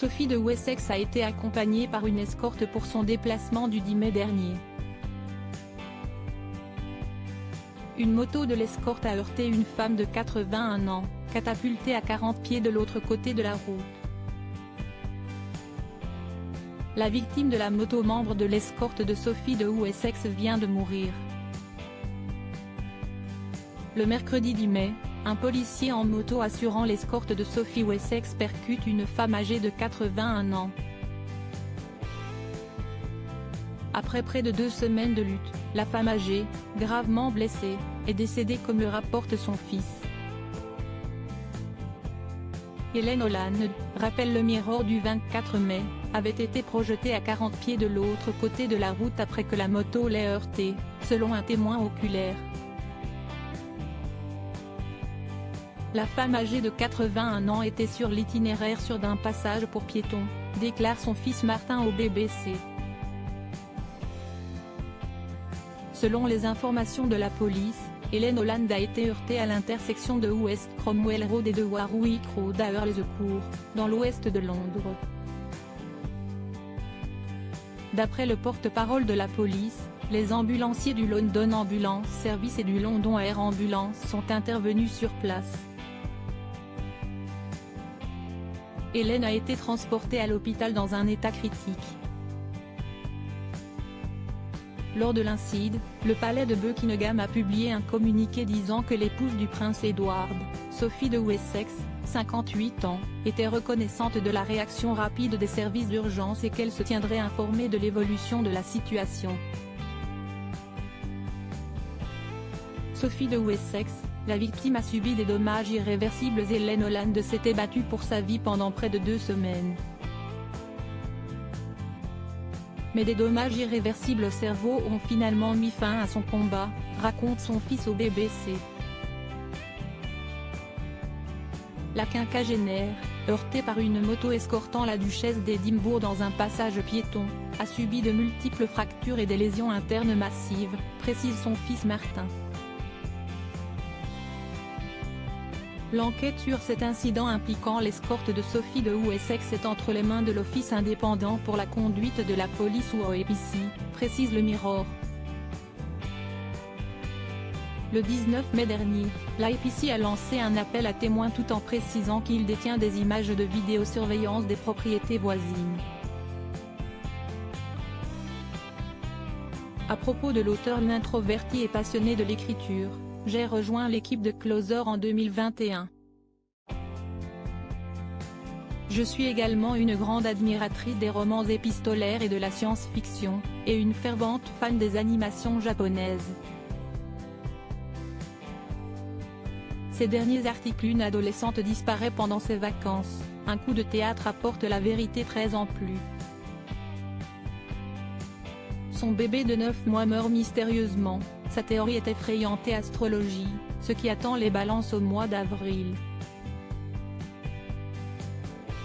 Sophie de Wessex a été accompagnée par une escorte pour son déplacement du 10 mai dernier. Une moto de l'escorte a heurté une femme de 81 ans, catapultée à 40 pieds de l'autre côté de la route. La victime de la moto, membre de l'escorte de Sophie de Wessex, vient de mourir. Le mercredi 10 mai, un policier en moto assurant l'escorte de Sophie Wessex percute une femme âgée de 81 ans. Après près de 2 semaines de lutte, la femme âgée, gravement blessée, est décédée comme le rapporte son fils. Hélène Holland, rappelle le Mirror du 24 mai, avait été projetée à 40 pieds de l'autre côté de la route après que la moto l'ait heurtée, selon un témoin oculaire. La femme âgée de 81 ans était sur l'itinéraire sur d'un passage pour piétons, déclare son fils Martin au BBC. Selon les informations de la police, Hélène Holland a été heurtée à l'intersection de West Cromwell Road et de Warwick Road à Earl's-Court, dans l'ouest de Londres. D'après le porte-parole de la police, les ambulanciers du London Ambulance Service et du London Air Ambulance sont intervenus sur place. Hélène a été transportée à l'hôpital dans un état critique. Lors de l'incident, le palais de Buckingham a publié un communiqué disant que l'épouse du prince Edward, Sophie de Wessex, 58 ans, était reconnaissante de la réaction rapide des services d'urgence et qu'elle se tiendrait informée de l'évolution de la situation. Sophie de Wessex, la victime, a subi des dommages irréversibles. Hélène Holland s'était battue pour sa vie pendant près de 2 semaines. Mais des dommages irréversibles au cerveau ont finalement mis fin à son combat, raconte son fils au BBC. La quinquagénaire, heurtée par une moto escortant la duchesse d'Édimbourg dans un passage piéton, a subi de multiples fractures et des lésions internes massives, précise son fils Martin. L'enquête sur cet incident impliquant l'escorte de Sophie de Wessex est entre les mains de l'Office indépendant pour la conduite de la police ou OPC, précise le Mirror. Le 19 mai dernier, l'IPC a lancé un appel à témoins tout en précisant qu'il détient des images de vidéosurveillance des propriétés voisines. À propos de l'auteur introverti et passionné de l'écriture, j'ai rejoint l'équipe de Closer en 2021. Je suis également une grande admiratrice des romans épistolaires et de la science-fiction, et une fervente fan des animations japonaises. Ces derniers articles: une adolescente disparaît pendant ses vacances, un coup de théâtre apporte la vérité 13 ans plus. Son bébé de 9 mois meurt mystérieusement, sa théorie est effrayante et astrologie, ce qui attend les balances au mois d'avril.